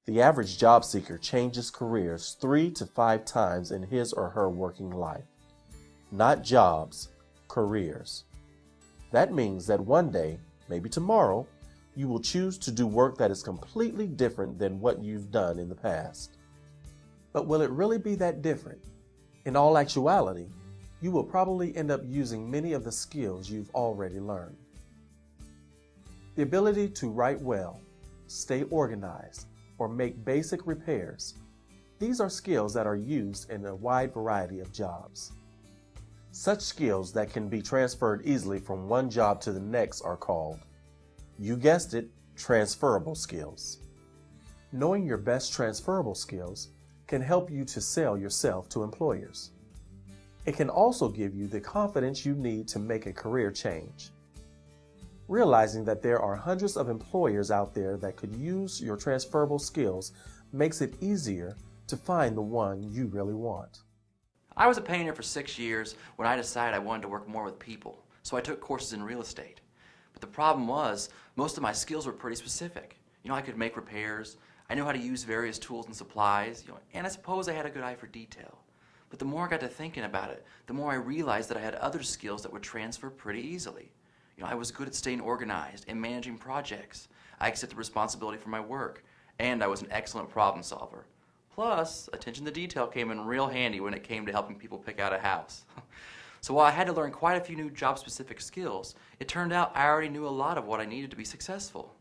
The average job seeker changes careers 3 to 5 times in his or her working life. Not jobs, careers. That means that one day, maybe tomorrow, you will choose to do work that is completely different than what you've done in the past. But will it really be that different? In all actuality, you will probably end up using many of the skills you've already learned. The ability to write well, stay organized, or make basic repairs. These are skills that are used in a wide variety of jobs. Such skills that can be transferred easily from one job to the next are called, you guessed it, transferable skills. Knowing your best transferable skills can help you to sell yourself to employers. It can also give you the confidence you need to make a career change. Realizing that there are hundreds of employers out there that could use your transferable skills makes it easier to find the one you really want. I was a painter for 6 years when I decided I wanted to work more with people, so I took courses in real estate. But the problem was, most of my skills were pretty specific. I could make repairs, I knew how to use various tools and supplies, and I suppose I had a good eye for detail. But the more I got to thinking about it, the more I realized that I had other skills that would transfer pretty easily. I was good at staying organized and managing projects. I accepted responsibility for my work, and I was an excellent problem solver. Plus, attention to detail came in real handy when it came to helping people pick out a house. So while I had to learn quite a few new job-specific skills, it turned out I already knew a lot of what I needed to be successful.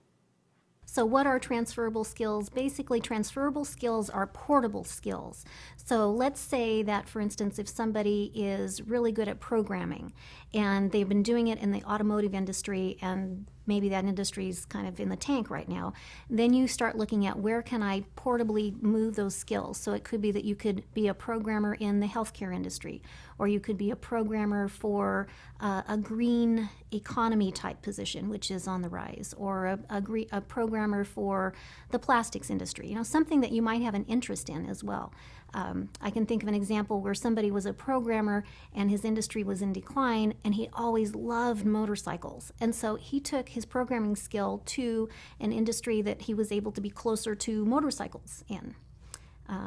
So what are transferable skills? Basically, transferable skills are portable skills. So let's say that, for instance, if somebody is really good at programming and they've been doing it in the automotive industry and maybe that industry is kind of in the tank right now, then you start looking at where can I portably move those skills. So it could be that you could be a programmer in the healthcare industry, or you could be a programmer for a green economy type position, which is on the rise, or a programmer for the plastics industry, something that you might have an interest in as well. I can think of an example where somebody was a programmer and his industry was in decline, and he always loved motorcycles. And so he took his programming skill to an industry that he was able to be closer to motorcycles in.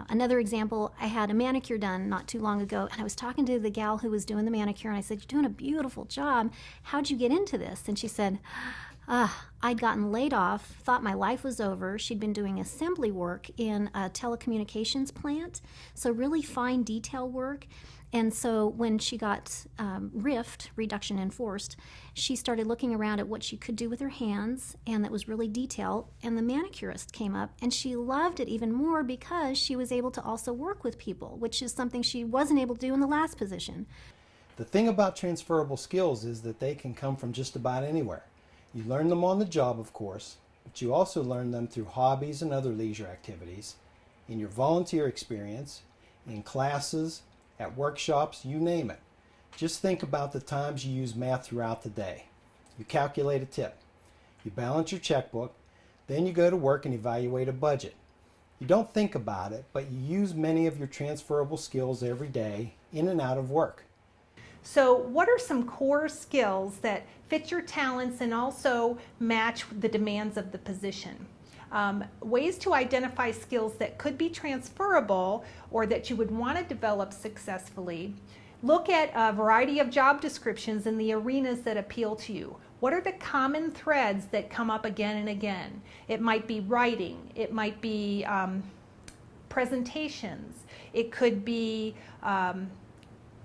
Another example, I had a manicure done not too long ago, and I was talking to the gal who was doing the manicure, and I said, "You're doing a beautiful job. How'd you get into this?" And she said, I'd gotten laid off, thought my life was over. She'd been doing assembly work in a telecommunications plant, so really fine detail work. And so when she got RIFT, reduction in force, she started looking around at what she could do with her hands, and that was really detailed. And the manicurist came up, and she loved it even more because she was able to also work with people, which is something she wasn't able to do in the last position. The thing about transferable skills is that they can come from just about anywhere. You learn them on the job, of course, but you also learn them through hobbies and other leisure activities, in your volunteer experience, in classes, at workshops, you name it. Just think about the times you use math throughout the day. You calculate a tip. You balance your checkbook. Then you go to work and evaluate a budget. You don't think about it, but you use many of your transferable skills every day in and out of work. So what are some core skills that fit your talents and also match the demands of the position? Ways to identify skills that could be transferable or that you would want to develop successfully. Look at a variety of job descriptions in the arenas that appeal to you. What are the common threads that come up again and again? It might be writing, it might be presentations, it could be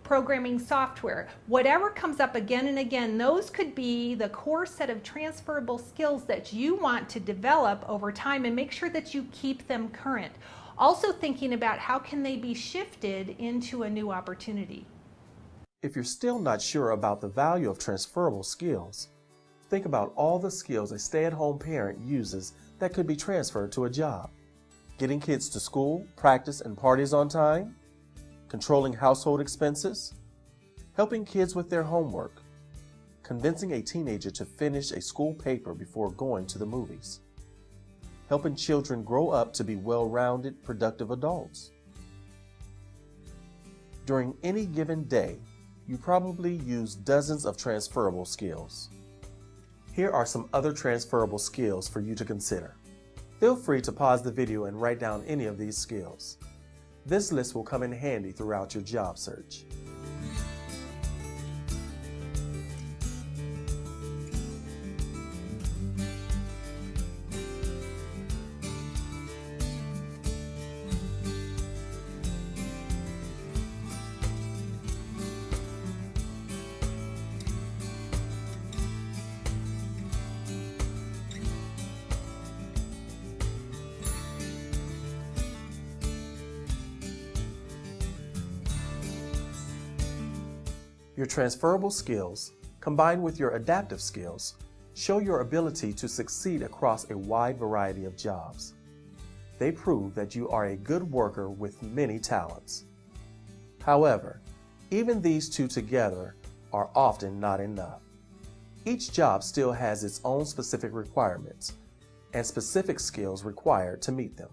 programming software. Whatever comes up again and again, those could be the core set of transferable skills that you want to develop over time and make sure that you keep them current. Also thinking about how can they be shifted into a new opportunity. If you're still not sure about the value of transferable skills, think about all the skills a stay-at-home parent uses that could be transferred to a job. Getting kids to school, practice, and parties on time, controlling household expenses, helping kids with their homework, convincing a teenager to finish a school paper before going to the movies, helping children grow up to be well-rounded, productive adults. During any given day, you probably use dozens of transferable skills. Here are some other transferable skills for you to consider. Feel free to pause the video and write down any of these skills. This list will come in handy throughout your job search. Your transferable skills, combined with your adaptive skills, show your ability to succeed across a wide variety of jobs. They prove that you are a good worker with many talents. However, even these two together are often not enough. Each job still has its own specific requirements and specific skills required to meet them.